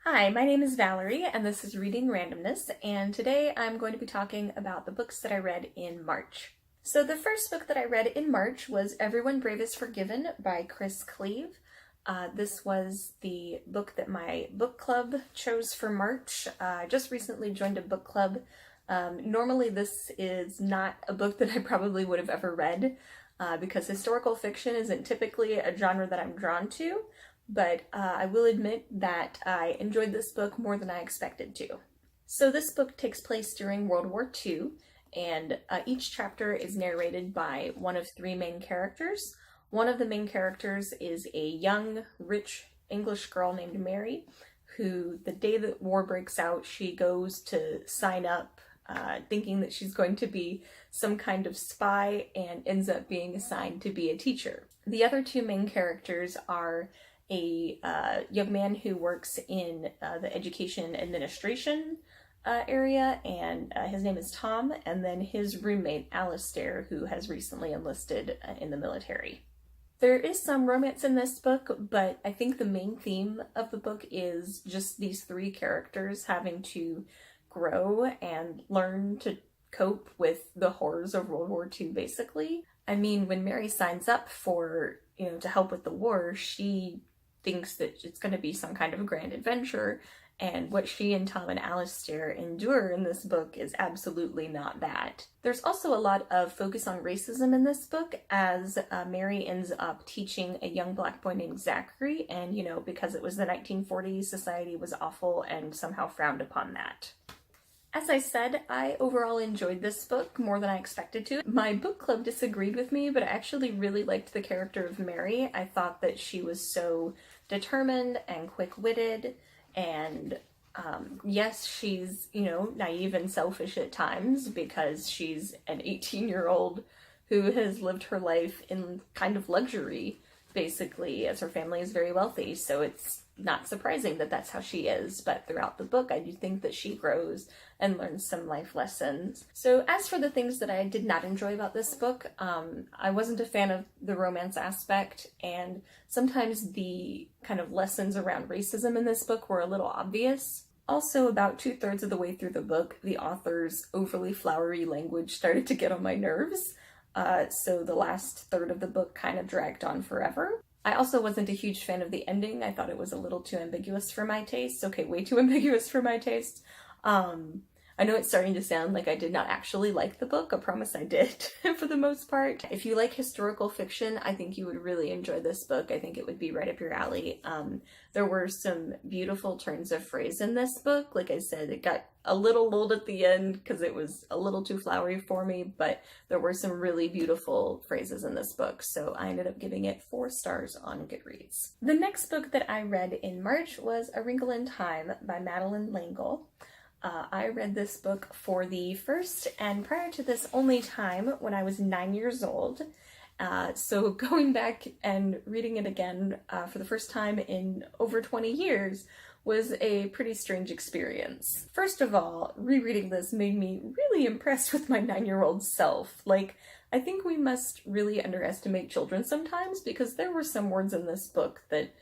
Hi, my name is Valerie, and this is Reading Randomness, and today I'm going to be talking about the books that I read in March. So the first book that I read in March was Everyone Brave is Forgiven by Chris Cleave. This was the book that my book club chose for March. I just recently joined a book club. Normally this is not a book that I probably would have ever read, because historical fiction isn't typically a genre that I'm drawn to. But I will admit that I enjoyed this book more than I expected to. So this book takes place during World War II, and each chapter is narrated by one of three main characters. One of the main characters is a young, rich English girl named Mary, who the day that war breaks out, she goes to sign up thinking that she's going to be some kind of spy and ends up being assigned to be a teacher. The other two main characters are a young man who works in the education administration area, and his name is Tom, and then his roommate Alistair, who has recently enlisted in the military. There is some romance in this book, but I think the main theme of the book is just these three characters having to grow and learn to cope with the horrors of World War II, basically. I mean, when Mary signs up for, to help with the war, she thinks that it's going to be some kind of a grand adventure, and what she and Tom and Alistair endure in this book is absolutely not that. There's also a lot of focus on racism in this book, as Mary ends up teaching a young black boy named Zachary, and because it was the 1940s, society was awful and somehow frowned upon that. As I said, I overall enjoyed this book more than I expected to. My book club disagreed with me, but I actually really liked the character of Mary. I thought that she was so determined and quick-witted, and yes, she's, naive and selfish at times because she's an 18-year-old who has lived her life in kind of luxury, basically, as her family is very wealthy, so it's not surprising that that's how she is. But throughout the book, I do think that she grows and learns some life lessons. So as for the things that I did not enjoy about this book, I wasn't a fan of the romance aspect, and sometimes the kind of lessons around racism in this book were a little obvious. Also, about 2/3 of the way through the book, the author's overly flowery language started to get on my nerves, so the last third of the book kind of dragged on forever. I also wasn't a huge fan of the ending. I thought it was a little too ambiguous for my taste. Okay, way too ambiguous for my taste. I know it's starting to sound like I did not actually like the book. I promise I did, for the most part. If you like historical fiction, I think you would really enjoy this book. I think it would be right up your alley. There were some beautiful turns of phrase in this book. Like I said, it got a little old at the end because it was a little too flowery for me, but there were some really beautiful phrases in this book, so I ended up giving it 4 stars on Goodreads. The next book that I read in March was A Wrinkle in Time by Madeleine L'Engle. I read this book for the first and prior to this only time when I was 9 years old. So going back and reading it again for the first time in over 20 years was a pretty strange experience. First of all, rereading this made me really impressed with my 9-year-old self. Like, I think we must really underestimate children sometimes, because there were some words in this book that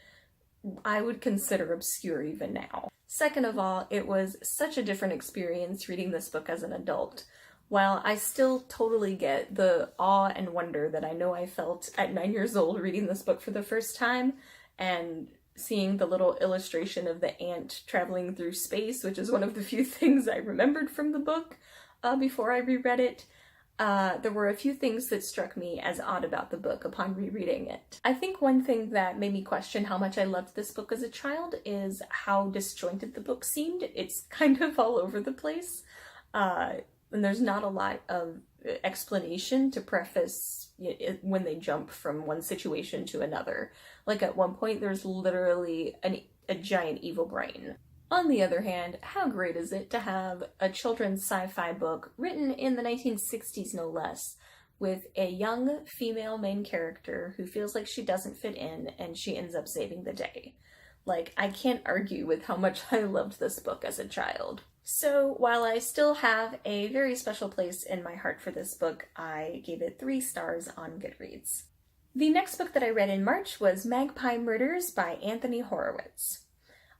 I would consider obscure even now. Second of all, it was such a different experience reading this book as an adult. While I still totally get the awe and wonder that I know I felt at 9 years old reading this book for the first time, and seeing the little illustration of the ant traveling through space, which is one of the few things I remembered from the book before I reread it, there were a few things that struck me as odd about the book upon rereading it. I think one thing that made me question how much I loved this book as a child is how disjointed the book seemed. It's kind of all over the place, and there's not a lot of explanation to preface when they jump from one situation to another. Like at one point there's literally a giant evil brain. On the other hand, how great is it to have a children's sci-fi book written in the 1960s, no less, with a young female main character who feels like she doesn't fit in and she ends up saving the day. Like, I can't argue with how much I loved this book as a child. So while I still have a very special place in my heart for this book, I gave it 3 stars on Goodreads. The next book that I read in March was Magpie Murders by Anthony Horowitz.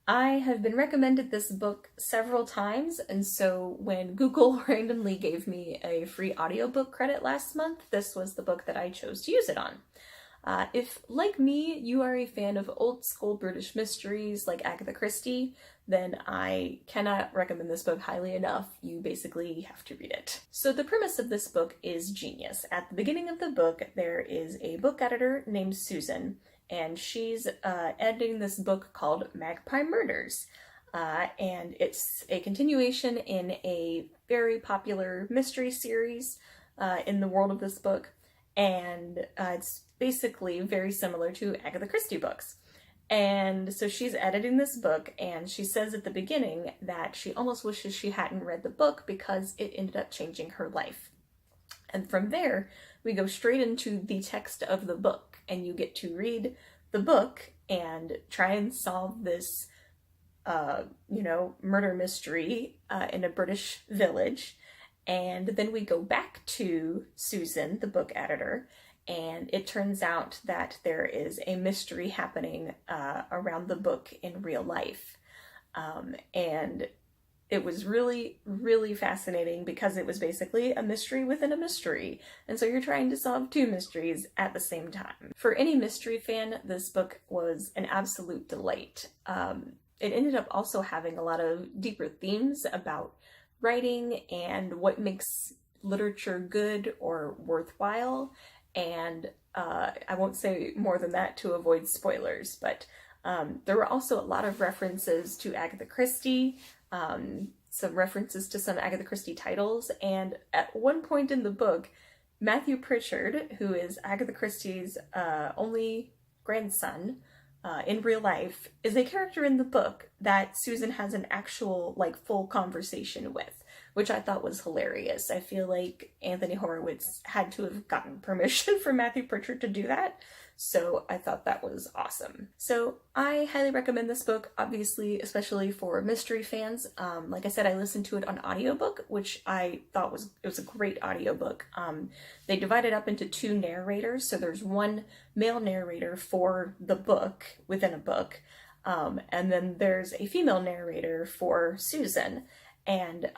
I have been recommended this book several times, and so when Google randomly gave me a free audiobook credit last month, this was the book that I chose to use it on. If, like me, you are a fan of old school British mysteries like Agatha Christie, then I cannot recommend this book highly enough. You basically have to read it. So the premise of this book is genius. At the beginning of the book, there is a book editor named Susan, and she's editing this book called Magpie Murders. And it's a continuation in a very popular mystery series in the world of this book. And it's basically very similar to Agatha Christie books. And so she's editing this book, and she says at the beginning that she almost wishes she hadn't read the book because it ended up changing her life. And from there, we go straight into the text of the book, and you get to read the book and try and solve this, murder mystery in a British village. And then we go back to Susan, the book editor, and it turns out that there is a mystery happening around the book in real life. And it was really, really fascinating because it was basically a mystery within a mystery. And so you're trying to solve two mysteries at the same time. For any mystery fan, this book was an absolute delight. It ended up also having a lot of deeper themes about writing and what makes literature good or worthwhile. And I won't say more than that to avoid spoilers, but there were also a lot of references to Agatha Christie, some references to some Agatha Christie titles, and at one point in the book, Matthew Pritchard, who is Agatha Christie's only grandson in real life, is a character in the book that Susan has an actual, full conversation with, which I thought was hilarious. I feel like Anthony Horowitz had to have gotten permission from Matthew Pritchard to do that, so I thought that was awesome. So I highly recommend this book, obviously, especially for mystery fans. Like I said, I listened to it on audiobook, which I thought was a great audiobook. They divide it up into two narrators, so there's one male narrator for the book within a book, and then there's a female narrator for Susan. And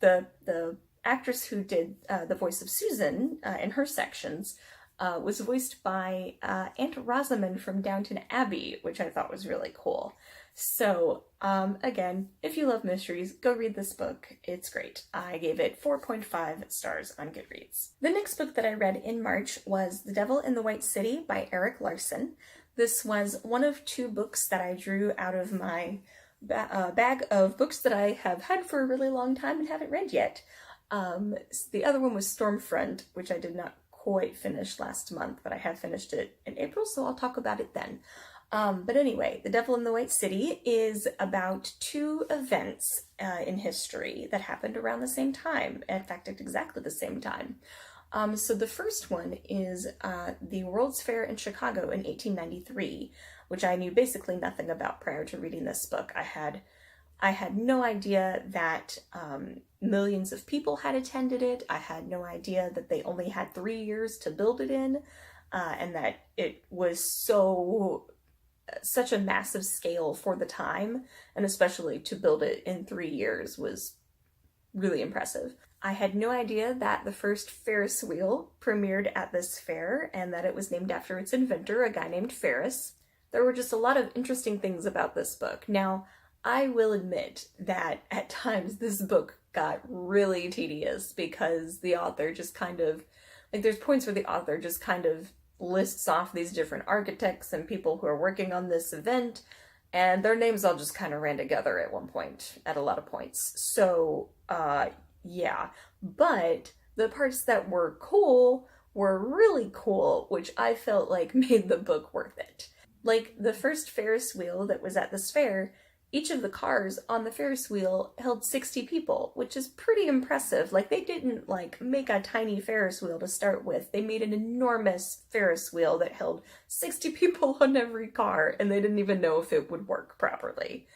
the actress who did the voice of Susan in her sections was voiced by Aunt Rosamond from Downton Abbey, which I thought was really cool. So again, if you love mysteries, go read this book. It's great. I gave it 4.5 stars on Goodreads. The next book that I read in March was The Devil in the White City by Eric Larson. This was one of two books that I drew out of my bag of books that I have had for a really long time and haven't read yet. The other one was Stormfront, which I did not quite finish last month, but I have finished it in April, so I'll talk about it then. But anyway, The Devil in the White City is about two events in history that happened around the same time. In fact, at exactly the same time. So the first one is the World's Fair in Chicago in 1893, which I knew basically nothing about prior to reading this book. I had no idea that millions of people had attended it. I had no idea that they only had 3 years to build it in, and that it was such a massive scale for the time, and especially to build it in 3 years was really impressive. I had no idea that the first Ferris wheel premiered at this fair, and that it was named after its inventor, a guy named Ferris. There were just a lot of interesting things about this book. Now, I will admit that at times this book got really tedious because the author just kind of, there's points where the author just kind of lists off these different architects and people who are working on this event, and their names all just kind of ran together at one point, at a lot of points. So, yeah. But the parts that were cool were really cool, which I felt like made the book worth it. Like the first Ferris wheel that was at this fair, each of the cars on the Ferris wheel held 60 people, which is pretty impressive. Like they didn't make a tiny Ferris wheel to start with. They made an enormous Ferris wheel that held 60 people on every car, and they didn't even know if it would work properly.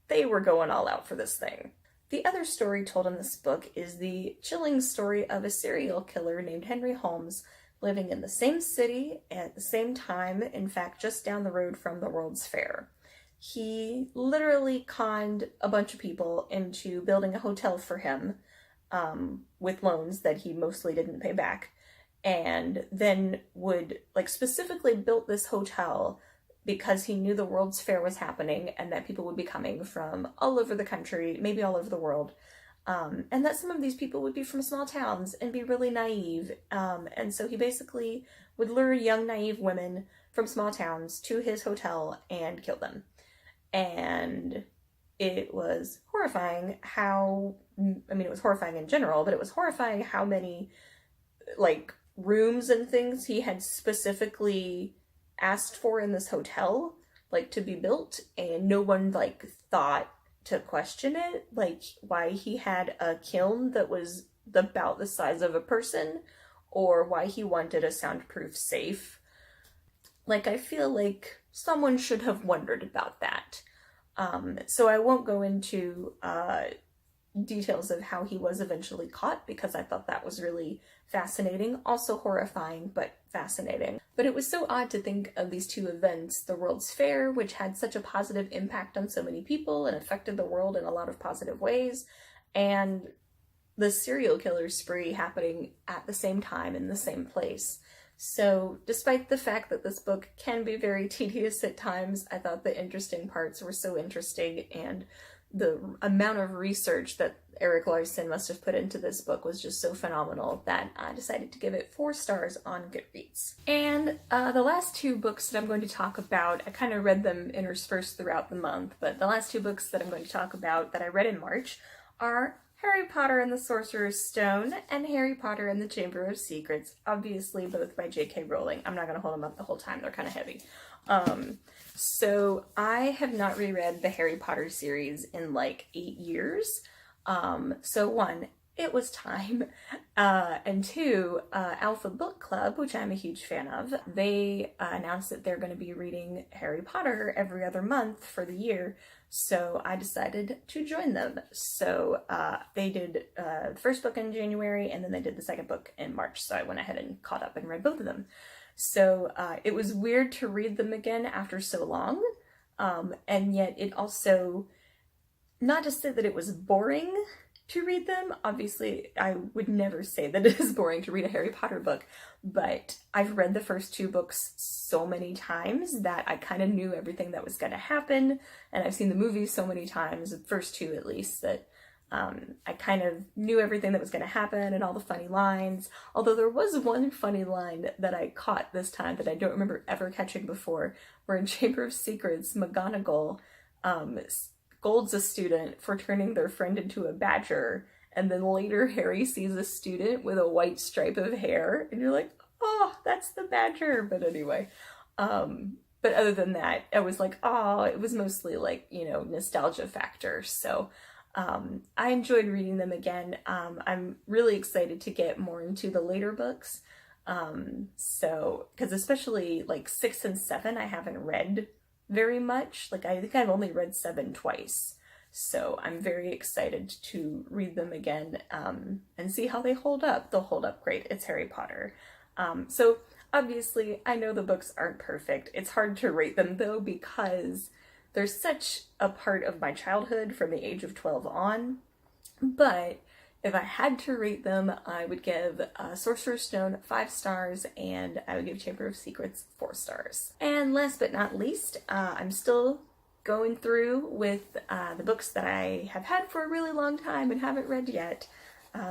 They were going all out for this thing. The other story told in this book is the chilling story of a serial killer named Henry Holmes living in the same city at the same time, in fact, just down the road from the World's Fair. he literally conned a bunch of people into building a hotel for him, with loans that he mostly didn't pay back, and then would, like, specifically built this hotel because he knew the World's Fair was happening and that people would be coming from all over the country, maybe all over the world, and that some of these people would be from small towns and be really naive. And so he basically would lure young, naive women from small towns to his hotel and kill them. And it was horrifying how, I mean, it was horrifying in general, but it was horrifying how many, like, rooms and things he had specifically asked for in this hotel, like, to be built, and no one, like, thought to question it, like, why he had a kiln that was about the size of a person, or why he wanted a soundproof safe. Like, I feel like someone should have wondered about that. So I won't go into details of how he was eventually caught, because I thought that was really fascinating. Also horrifying, but fascinating. But it was so odd to think of these two events, the World's Fair, which had such a positive impact on so many people and affected the world in a lot of positive ways, and the serial killer spree happening at the same time in the same place. So despite the fact that this book can be very tedious at times, I thought the interesting parts were so interesting, and the amount of research that Erik Larson must have put into this book was just so phenomenal that I decided to give it 4 stars on Goodreads. And the last 2 books that I'm going to talk about, I kind of read them interspersed throughout the month, but the last 2 books that I'm going to talk about that I read in March are Harry Potter and the Sorcerer's Stone and Harry Potter and the Chamber of Secrets, obviously both by J.K. Rowling. I'm not going to hold them up the whole time, they're kind of heavy. So I have not reread the Harry Potter series in like 8 years. So 1, it was time. And 2, Alpha Book Club, which I'm a huge fan of, they announced that they're going to be reading Harry Potter every other month for the year. So I decided to join them. So they did the first book in January, and then they did the second book in March. So I went ahead and caught up and read both of them. So it was weird to read them again after so long. And yet it also, not to say that it was boring to read them. Obviously, I would never say that it is boring to read a Harry Potter book, but I've read the first 2 books so many times that I kind of knew everything that was going to happen, and I've seen the movies so many times, the first 2 at least, that I kind of knew everything that was going to happen and all the funny lines. Although there was one funny line that I caught this time that I don't remember ever catching before, where in Chamber of Secrets, McGonagall scolds a student for turning their friend into a badger, and then later Harry sees a student with a white stripe of hair, and you're like, oh, that's the badger. But anyway, but other than that, I was like, oh, it was mostly like, you know, nostalgia factor. So I enjoyed reading them again. I'm really excited to get more into the later books. So, because especially like 6 and 7, I haven't read very much. Like, I think I've only read 7 twice. So I'm very excited to read them again, and see how they hold up. They'll hold up great. It's Harry Potter. So obviously I know the books aren't perfect. It's hard to rate them though, because they're such a part of my childhood from the age of 12 on. But if I had to rate them, I would give Sorcerer's Stone 5 stars, and I would give Chamber of Secrets 4 stars. And last but not least, I'm still going through with the books that I have had for a really long time and haven't read yet.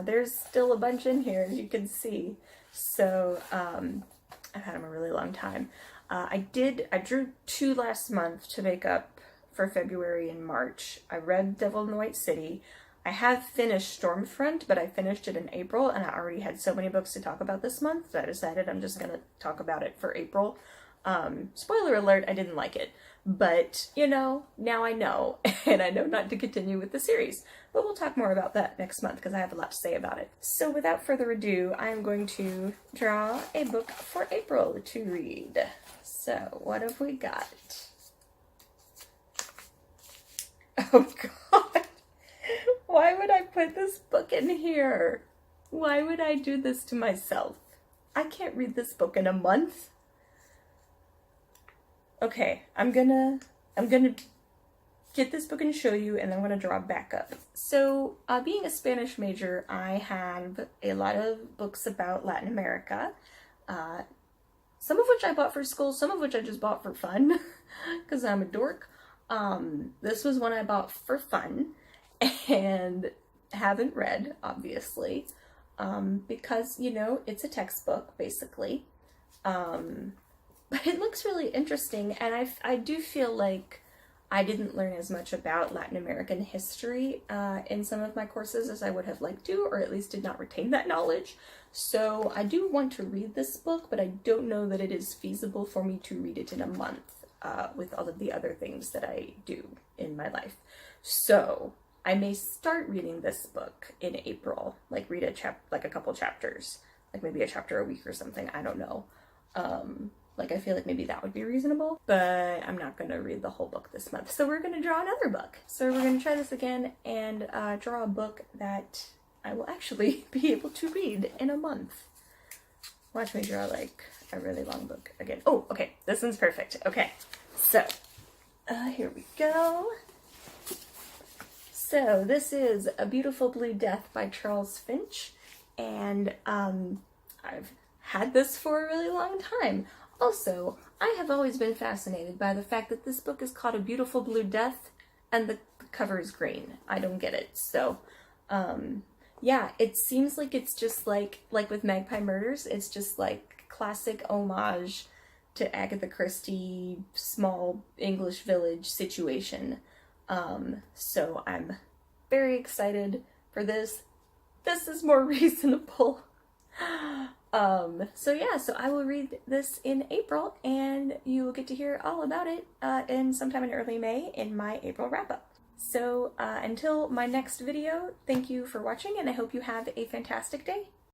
There's still a bunch in here, as you can see. So I've had them a really long time. I drew 2 last month to make up for February and March. I read Devil in the White City. I have finished Stormfront, but I finished it in April, and I already had so many books to talk about this month that I decided I'm just going to talk about it for April. Spoiler alert, I didn't like it, but, you know, now I know, and I know not to continue with the series. But we'll talk more about that next month, because I have a lot to say about it. So without further ado, I am going to draw a book for April to read. So, what have we got? Oh god! Why would I put this book in here? Why would I do this to myself? I can't read this book in a month. Okay, I'm gonna get this book and show you, and then I'm going to draw back up. So, being a Spanish major, I have a lot of books about Latin America, some of which I bought for school, some of which I just bought for fun, because I'm a dork. This was one I bought for fun, and haven't read, obviously, because, you know, it's a textbook, basically. But it looks really interesting, and I do feel like I didn't learn as much about Latin American history in some of my courses as I would have liked to, or at least did not retain that knowledge. So I do want to read this book, but I don't know that it is feasible for me to read it in a month with all of the other things that I do in my life. So I may start reading this book in April, like read a couple chapters, like maybe a chapter a week or something, I don't know. Like, I feel like maybe that would be reasonable, but I'm not going to read the whole book this month. So we're going to draw another book. So we're going to try this again and draw a book that I will actually be able to read in a month. Watch me draw, like, a really long book again. Oh, okay. This one's perfect. Okay. So, here we go. So, this is A Beautiful Blue Death by Charles Finch. And, I've had this for a really long time. Also, I have always been fascinated by the fact that this book is called A Beautiful Blue Death and the cover is green. I don't get it. So, yeah, it seems like it's just like with Magpie Murders, it's just like classic homage to Agatha Christie, small English village situation. So I'm very excited for this. This is more reasonable. So yeah, so I will read this in April, and you will get to hear all about it in sometime in early May in my April wrap-up. So until my next video, thank you for watching, and I hope you have a fantastic day.